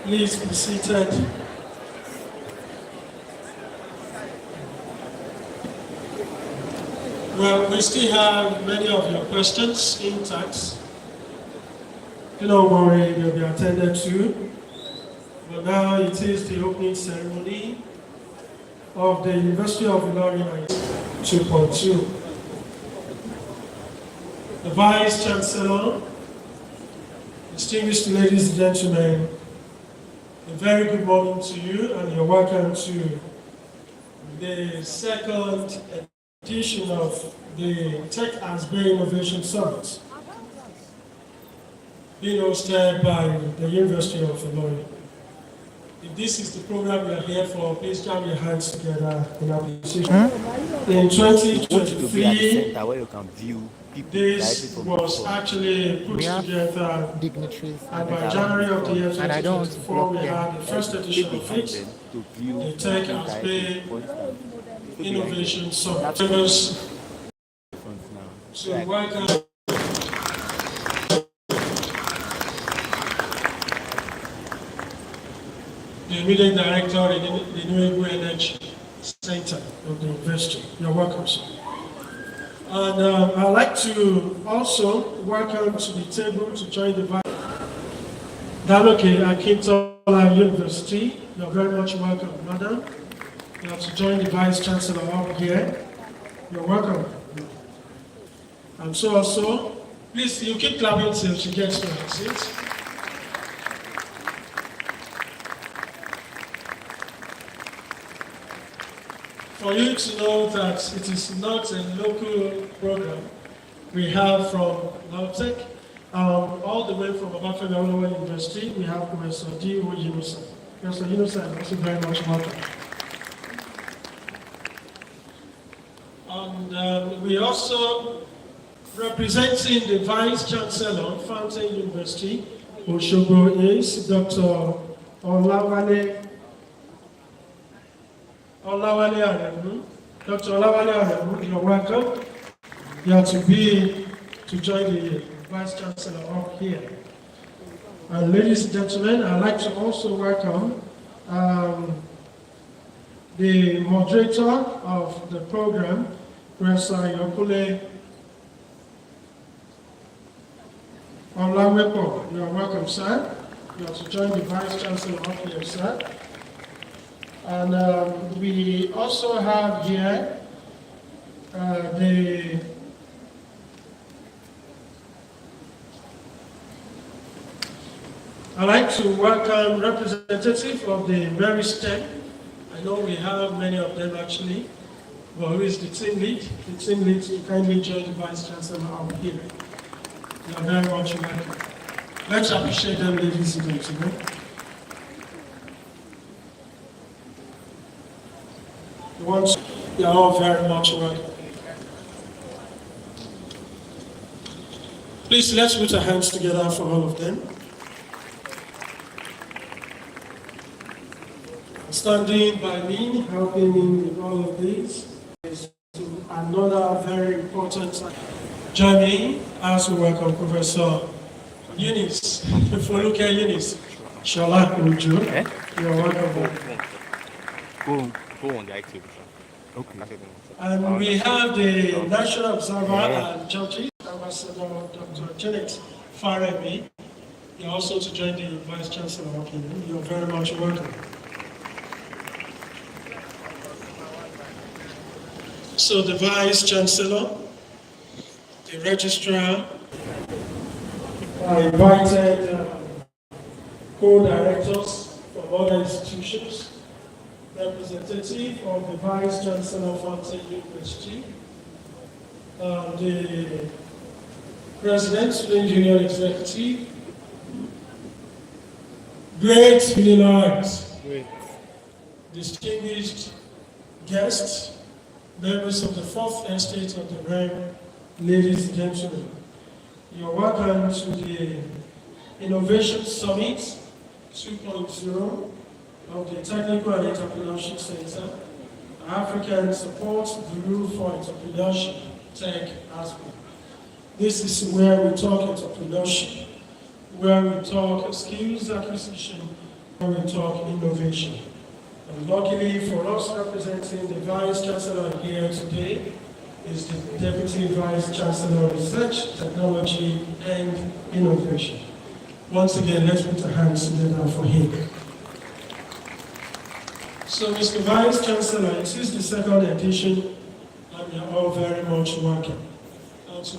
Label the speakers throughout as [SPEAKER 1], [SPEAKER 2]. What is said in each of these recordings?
[SPEAKER 1] Please be seated. Well, we still have many of your questions intact. Do not worry, they'll be attended to. But now it is the opening ceremony of the University of Ilorin 2.2. The Vice Chancellor, distinguished ladies and gentlemen, a very good morning to you and you're welcome to the second edition of the UnilorinTEC ASBE Innovation Summit, being hosted by the University of Ilorin. If this is the program we are here for, please jam your hands together in appreciation. In 2023, this was actually put together, and by January of the year 2024, we had the first edition of it, the UnilorinTEC ASBE Innovation Summit. So welcome. The immediate director of the Renewable Energy Center of the University. You're welcome, sir. And I'd like to also welcome to the table to join the Vice Danoke Akintola University. You're very much welcome, madam. You have to join the Vice Chancellor up here. You're welcome. And so also, please, you keep clapping till she gets to her seat. For you to know that it is not a local program, we have from UnilorinTEC, all the way from Obafemi Awolowo University, we have Professor D.O. Yunusa. Professor Yunusa, also very much welcome. And we also, representing the Vice Chancellor, Fountain University, Osogbo, is Dr. Olawale Aremu. Dr. Olawale Aremu, you're welcome. You are to join the Vice Chancellor up here. And ladies and gentlemen, I'd like to also welcome the moderator of the program, Professor Yokule Olawepo. You are welcome, sir. You are to join the Vice Chancellor up here, sir. And we also have here I'd like to welcome representative of the Mary STEM. I know we have many of them actually, but who is the team lead? The team lead to kindly join the Vice Chancellor out here. You are very much welcome. Let's appreciate them, ladies and gentlemen. You are all very much welcome. Please, let's put our hands together for all of them. Standing by me, helping me with all of these, is another very important. Join me as we welcome Professor Eunice, Foluke Eunice, Shola Uju. You're welcome. Go on the activity. Okay. And we have the National Observer and Judges, Ambassador Dr. Janet Faremi. You're also to join the Vice Chancellor. You're very much welcome. So the Vice Chancellor, the Registrar, I invited co-directors from other institutions, representative of the Vice Chancellor of Fountain University, the President, Student Union Executive, great Unilorins, distinguished guests, members of the Fourth Estate of the Realm, ladies and gentlemen. You're welcome to the Innovation Summit 2.0 of the Technical and Entrepreneurship Center, African Support Bureau for Entrepreneurship, Tech ASBE. This is where we talk entrepreneurship, where we talk skills acquisition, we talk innovation. And luckily for us, representing the Vice Chancellor here today is the Deputy Vice Chancellor of Research, Technology, and Innovation. Once again, let's put our hands together for him. So, Mr. Vice Chancellor, this is the second edition, and you're all very much welcome.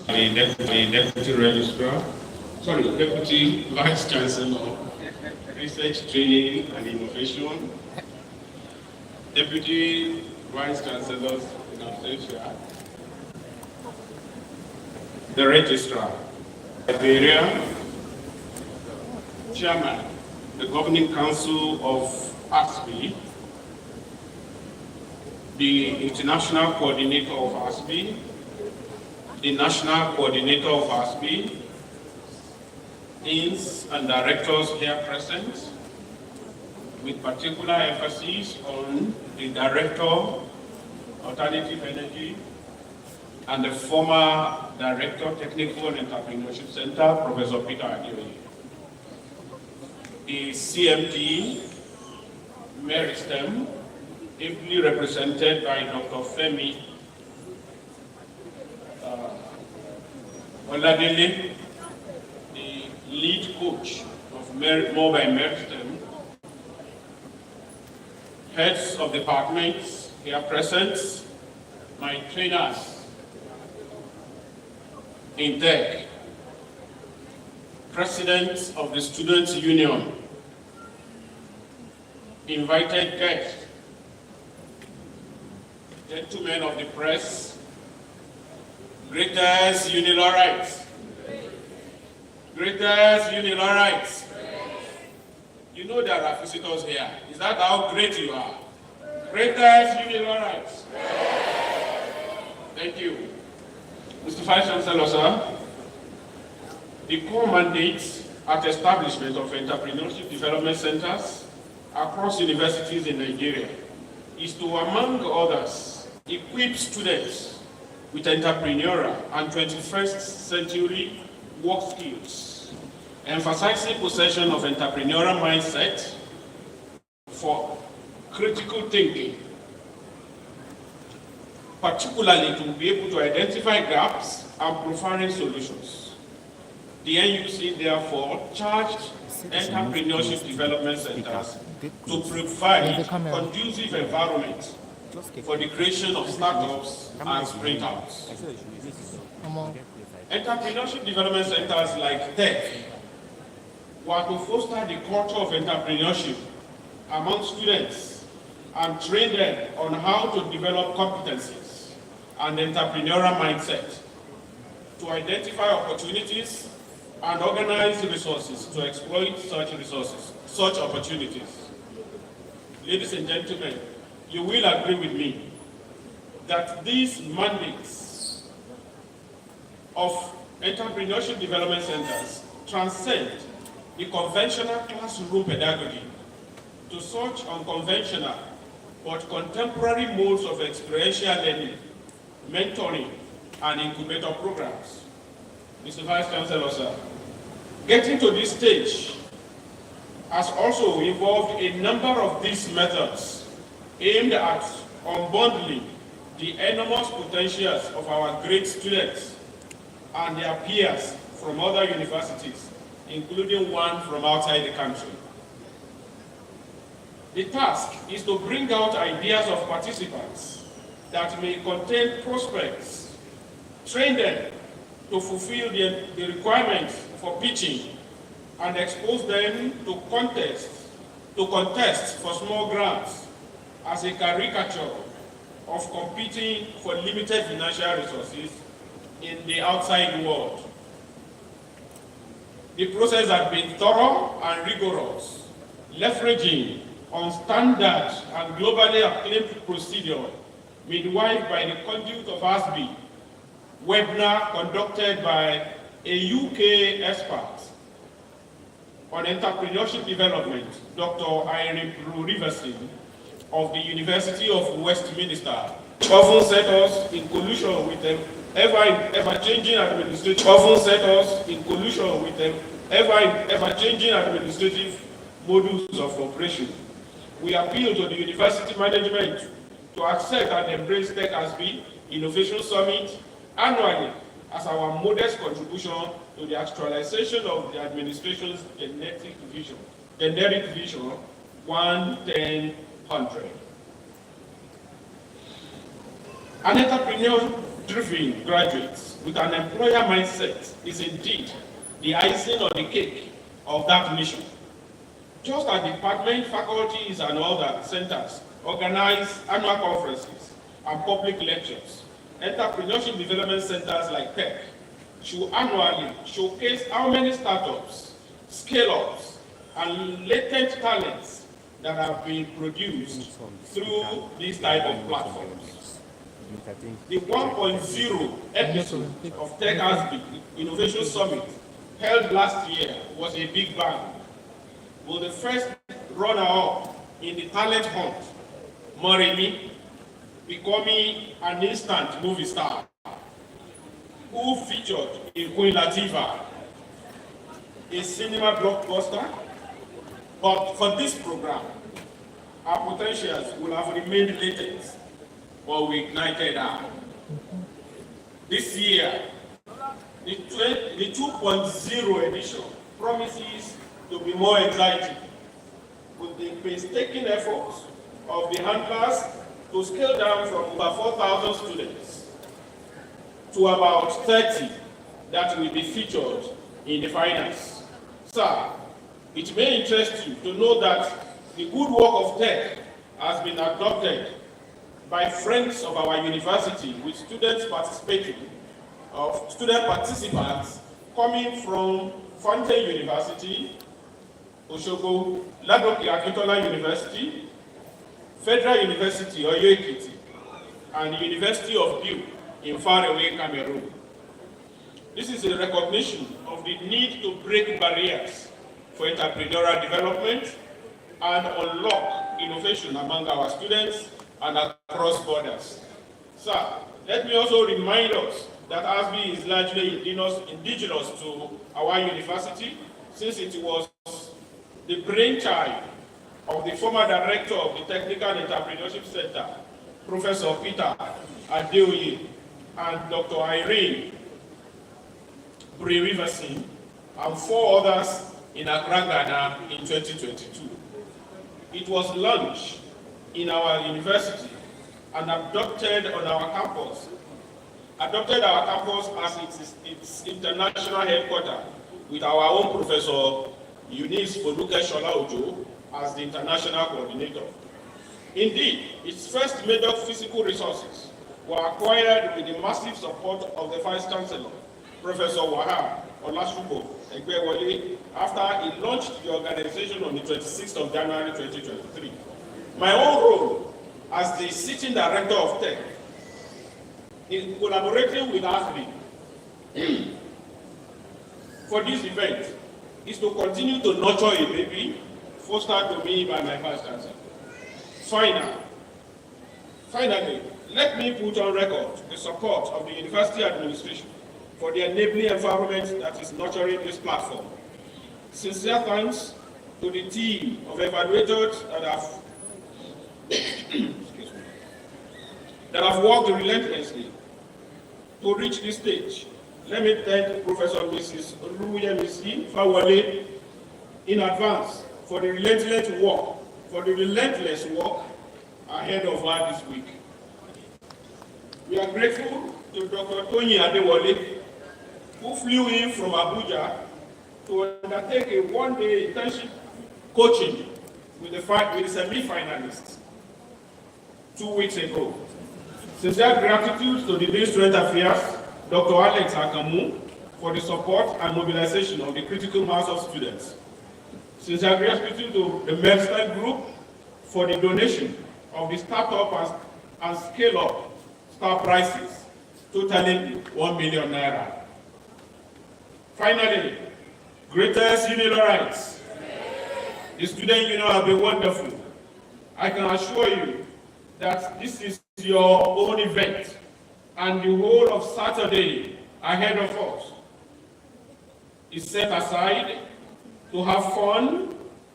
[SPEAKER 2] The Deputy Registrar, Deputy Vice Chancellor, Research, Training, and Innovation, Deputy Vice Chancellors in absentia, the Registrar, Liberia, Chairman, the Governing Council of ASBE, the International Coordinator of ASBE, the National Coordinator of ASBE, Deans and Directors here present, with particular emphasis on the Director, Alternative Energy, and the former Director, Technical and Entrepreneurship Center, Professor Peter Adeoye. The CMD, Meristem, ably represented by Dr. Femi Oladele, the lead coach of Mobile Meristem, heads of departments here present, my trainers in tech, presidents of the Students' Union, invited guests, gentlemen of the press, greatest UnilorinTEC, greatest UnilorinTEC. You know there are visitors here. Is that how great you are? Greatest UnilorinTEC. Thank you. Mr. Vice Chancellor, sir, the core mandates at establishment of entrepreneurship development centers across universities in Nigeria is to, among others, equip students with entrepreneurial and 21st century work skills, emphasizing possession of entrepreneurial mindset for critical thinking, particularly to be able to identify gaps and preferring solutions. The NUC therefore charged entrepreneurship development centers to provide a conducive environment for the creation of startups and sprint-outs. Entrepreneurship development centers like tech were to foster the culture of entrepreneurship among students and train them on how to develop competencies and entrepreneurial mindset, to identify opportunities and organize resources to exploit such opportunities. Ladies and gentlemen, you will agree with me that these mandates of entrepreneurship development centers transcend the conventional classroom pedagogy to such unconventional but contemporary modes of experiential learning, mentoring, and incubator programs. Mr. Vice Chancellor, sir, getting to this stage has also involved a number of these methods aimed at unbundling the enormous potentials of our great students and their peers from other universities, including one from outside the country. The task is to bring out ideas of participants that may contain prospects, train them to fulfill the requirements for pitching, and expose them to contest for small grants as a caricature of competing for limited financial resources in the outside world. The process has been thorough and rigorous, leveraging on standard and globally acclaimed procedure midwifed by the conduit of ASBE, webinar conducted by a UK expert on entrepreneurship development, Dr. Irene Riverson of the University of Westminster, often set us in collusion with the ever-changing administrative models of operation. We appeal to the university management to accept and embrace Tech ASBE Innovation Summit annually as our modest contribution to the actualization of the administration's generic vision 1-10-100. An entrepreneur-driven graduate with an employer mindset is indeed the icing on the cake of that mission. Just as department, faculties, and other centers organize annual conferences and public lectures, entrepreneurship development centers like Tech should annually showcase how many startups, scale-ups, and latent talents that have been produced through these type of platforms. The 1.0 episode of Tech ASBE Innovation Summit held last year was a big bang, with the first runner-up in the talent hunt, Moremi, becoming an instant movie star, who featured in Queen Latifah, a cinema blockbuster. But for this program, our potentials will have remained latent, but we ignited her. This year, the 2.0 edition promises to be more exciting, with the painstaking efforts of the handlers to scale down from over 4,000 students to about 30 that will be featured in the finals. Sir, it may interest you to know that the good work of Tech has been adopted by friends of our university, with student participants coming from Fountain University, Oshogo, Ladoke Akintola University, Federal University Oyo Ekiti, and the University of Biu in faraway Cameroon. This is a recognition of the need to break barriers for entrepreneurial development and unlock innovation among our students and across borders. Sir, let me also remind us that ASBE is largely indigenous to our university, since it was the brainchild of the former director of the Technical and Entrepreneurship Center, Professor Peter Adeoye, and Dr. Irene Brewiverson, and 4 others in Accra, Ghana in 2022. It was launched in our university and adopted our campus as its international headquarters, with our own Professor Eunice Shola-Ojo as the international coordinator. Indeed, its first major physical resources were acquired with the massive support of the Vice Chancellor, Professor Wahab Olasubo Egbewole, after he launched the organization on the 26th of January 2023. My own role as the sitting director of Tech, in collaborating with ASBE for this event, is to continue to nurture a baby fostered to me by my Vice Chancellor. Finally, let me put on record the support of the university administration for the enabling environment that is nurturing this platform. Sincere thanks to the team of evaluators that have worked relentlessly to reach this stage. Let me thank Professor Mrs. Oluyemisi Fawale in advance for the relentless work ahead of her this week. We are grateful to Dr. Tony Adewale, who flew in from Abuja to undertake a one-day internship coaching with the semi-finalists 2 weeks ago. Sincere gratitude to the Dean Student Affairs, Dr. Alex Akamu, for the support and mobilization of the critical mass of students. Sincere gratitude to the Merced Group for the donation of the startup and scale-up star prices, totaling 1 million naira. Finally, greatest Unilorites, the student union have been wonderful. I can assure you that this is your own event, and the whole of Saturday ahead of us is set aside to have fun,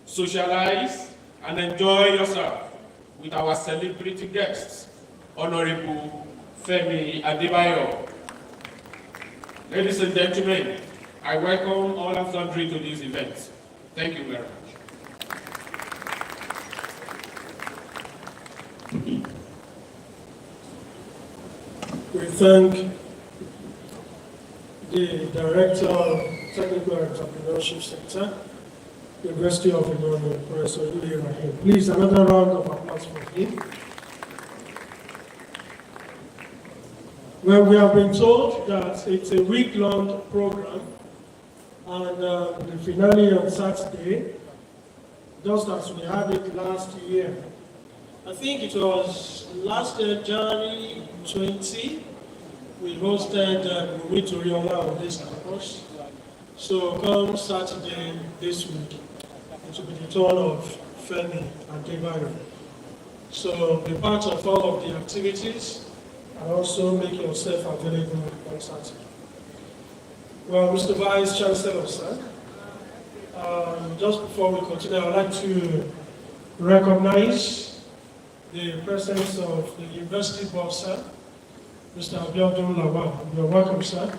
[SPEAKER 2] socialize, and enjoy yourself with our celebrity guests, Honorable Femi Adebayo. Ladies and gentlemen, I welcome all and sundry to this event. Thank you very much.
[SPEAKER 1] We thank the Director of Technical Entrepreneurship Center, University of Ilorin, Professor UnilorinTEC. Please, another round of applause for him. Well, we have been told that it's a week-long program, and the finale on Saturday, just as we had it last year. I think it was last year, January 20, we hosted UnilorinTEC on this campus. So come Saturday this week, it will be the turn of Femi Adebayo. So be part of all of the activities and also make yourself available on Saturday. Well, Mr. Vice Chancellor, sir, just before we continue, I would like to recognize the presence of the University Bursar, Mr. Abiodun Lawal. You're welcome, sir.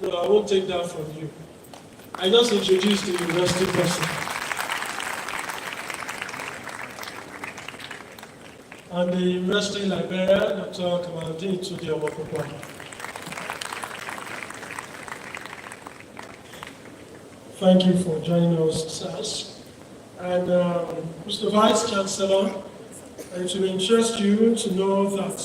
[SPEAKER 1] No, I won't take that from you. I just introduced the University Bursar. And the University Librarian, Dr. Kamaldeen Tudeomopopo. Thank you for joining us, sirs. And Mr. Vice Chancellor, it will interest you to know that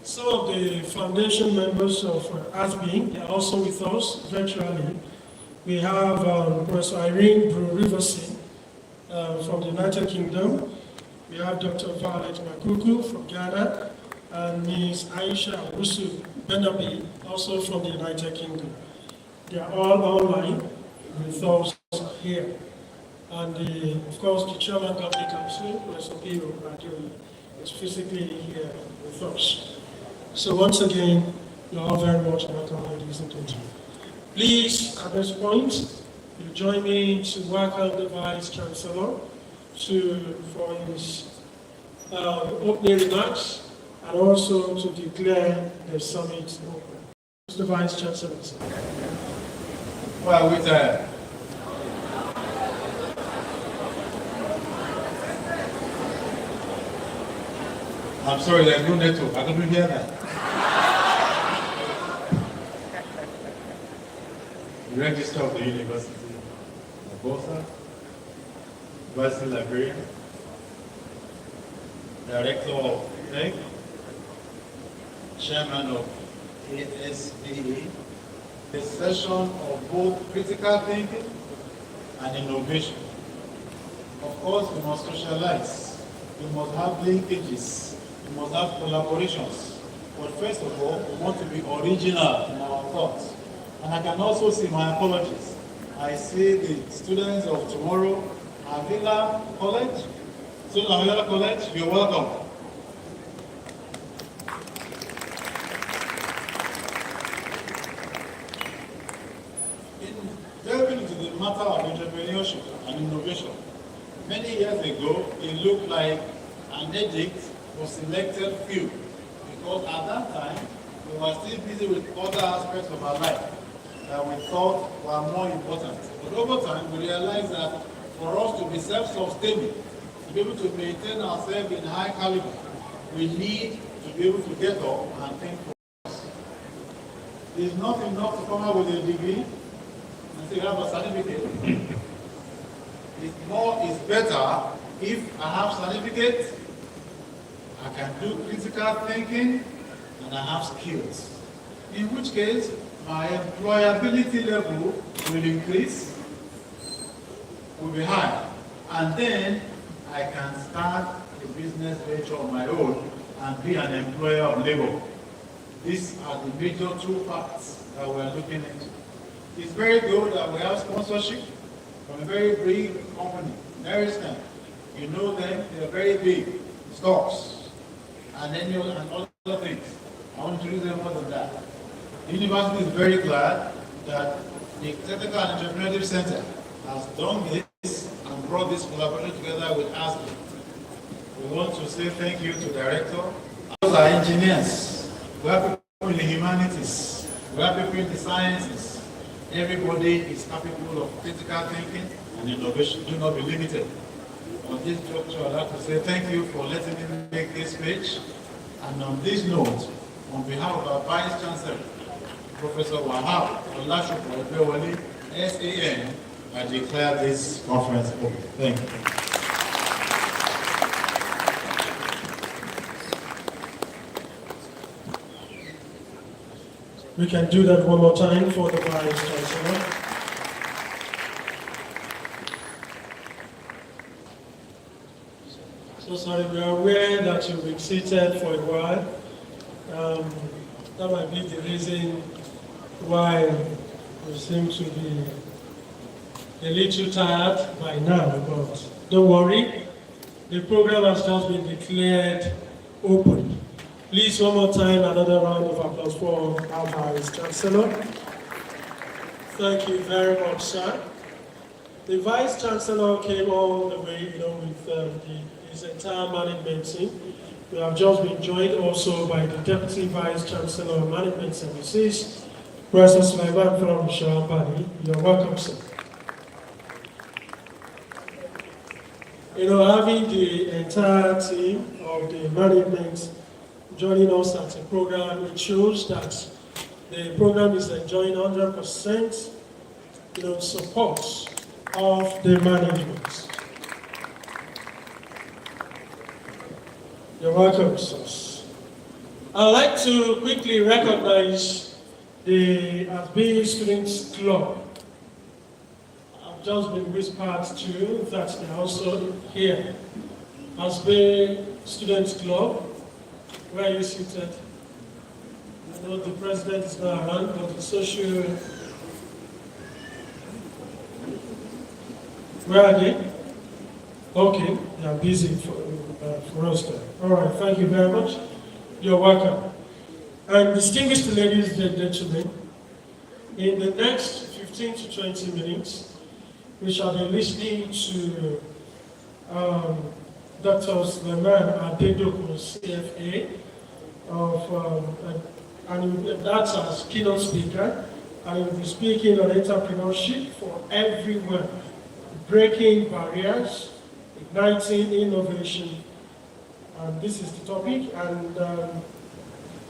[SPEAKER 1] some of the foundation members of ASBE are also with us virtually. We have Professor Irene Brew-Riverson from the United Kingdom. We have Dr. Violet Makuku from Ghana and Ms. Aisha Wusu Benabi, also from the United Kingdom. They are all online with us here. And of course, the chairman of the council, Professor Biro Baduri, is physically here with us. So once again, you're all very much welcome, ladies and gentlemen. Please, at this point, you join me to welcome the Vice Chancellor for his opening remarks and also to declare the summit open. Mr. Vice Chancellor.
[SPEAKER 3] Well, with I'm sorry, there's no network. I couldn't hear that. The Register of the University of Bursar, Vice Librarian, Director of TEC, Chairman of ASBE, a session of both critical thinking and innovation. Of course, we must socialize, we must have linkages, we must have collaborations. But first of all, we want to be original in our thoughts. And I can also see my apologies. I see the students of tomorrow, Avila College. Students of Avila College, you're welcome. In delving into the matter of entrepreneurship and innovation, many years ago, it looked like an edict for selected few, because at that time, we were still busy with other aspects of our life that we thought were more important. But over time, we realized that for us to be self-sustaining, to be able to maintain ourselves in high caliber, we need to be able to get up and think for us. It's not enough to come out with a degree and say you have a certificate. It's better if I have certificate, I can do critical thinking, and I have skills. In which case, my employability level will increase, will be high, and then I can start a business venture on my own and be an employer of labor. These are the major two facts that we're looking into. It's very good that we have sponsorship from a very big company, Maristan. You know them, they're very big, stocks, and other things. I want to introduce them more than that. The university is very glad that The Technical and Entrepreneurship Center has done this and brought this collaboration together with ASBE. We want to say thank you to the director. Those are engineers, we have people in the humanities, we have people in the sciences. Everybody is capable of critical thinking and innovation. Do not be limited. On this juncture, I'd like to say thank you for letting me make this speech. And on this note, on behalf of our Vice Chancellor, Professor Wahab Olashupo, SAN, I declare this conference open. Thank you.
[SPEAKER 1] We can do that one more time for the Vice Chancellor. So sorry, we are aware that you've been seated for a while. That might be the reason why you seem to be a little tired by now, but don't worry, the program has just been declared open. Please, one more time, another round of applause for our Vice Chancellor. Thank you very much, sir. The Vice Chancellor came all the way, with his entire management team. We have just been joined also by the Deputy Vice Chancellor of Management Services, Professor Sulaiman from Shahbani. You're welcome, sir. Having the entire team of the management joining us at the program, it shows that the program is enjoying 100% support of the management. You're welcome, sirs. I'd like to quickly recognize the ASBE Students Club. I've just been whispered to that they're also here. ASBE Students Club, where are you seated? I know the president is not around, but the social... Where are they? Okay, they are busy for us there. All right, thank you very much. You're welcome. And distinguished ladies and gentlemen, in the next 15 to 20 minutes, we shall be listening to Dr. Sulaiman Adedoko, CFA, and that's as keynote speaker, and he will be speaking on entrepreneurship for everyone, breaking barriers, igniting innovation. And this is the topic. And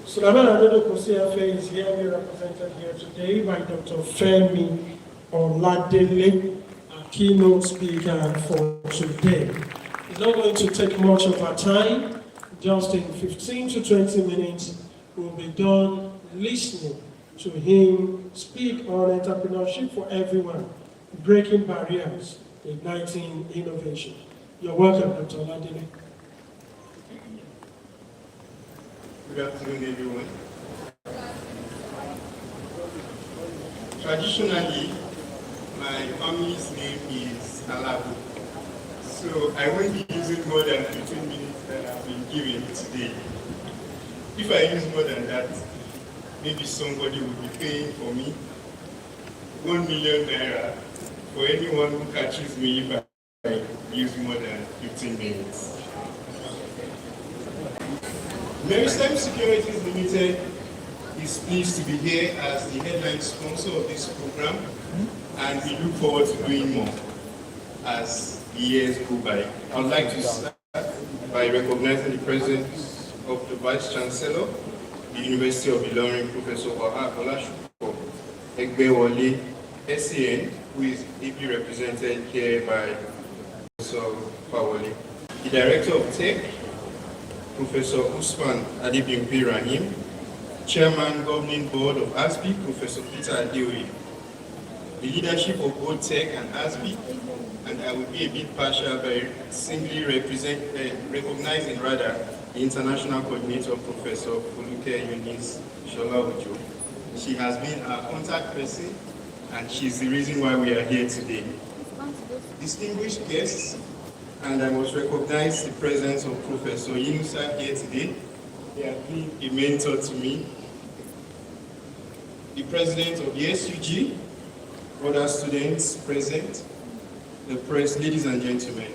[SPEAKER 1] Sulaiman Adedoko, CFA, is here represented here today by Dr. Femi Oladele, our keynote speaker for today. It's not going to take much of our time. Just in 15 to 20 minutes, we'll be done listening to him speak on entrepreneurship for everyone, breaking barriers, igniting innovation. You're welcome, Dr. Oladele.
[SPEAKER 4] Good afternoon, everyone. Traditionally, my family's name is Alabu. So I won't be using more than 15 minutes that I've been given today. If I use more than that, maybe somebody will be paying for me 1 million naira for anyone who catches me if I use more than 15 minutes. Maritime Securities Limited is pleased to be here as the headline sponsor of this program, and we look forward to doing more as the years go by. I would like to start by recognizing the presence of the Vice Chancellor, the University of Ilorin, Professor Wahab Olashupo Egbewole, SAN, who is deeply represented here by Professor Pawole, the Director of Tech, Professor Usman Adibimpe Rahim, Chairman Governing Board of ASBE, Professor Peter Adeoye, the leadership of both Tech and ASBE, and I will be a bit partial by simply recognizing the international coordinator, Professor Foluke Eunice Shola Ojo. She has been our contact person, and she's the reason why we are here today. Distinguished guests, and I must recognize the presence of Professor Yunusa here today. He has been a mentor to me. The president of the SUG, other students present, the press, ladies and gentlemen.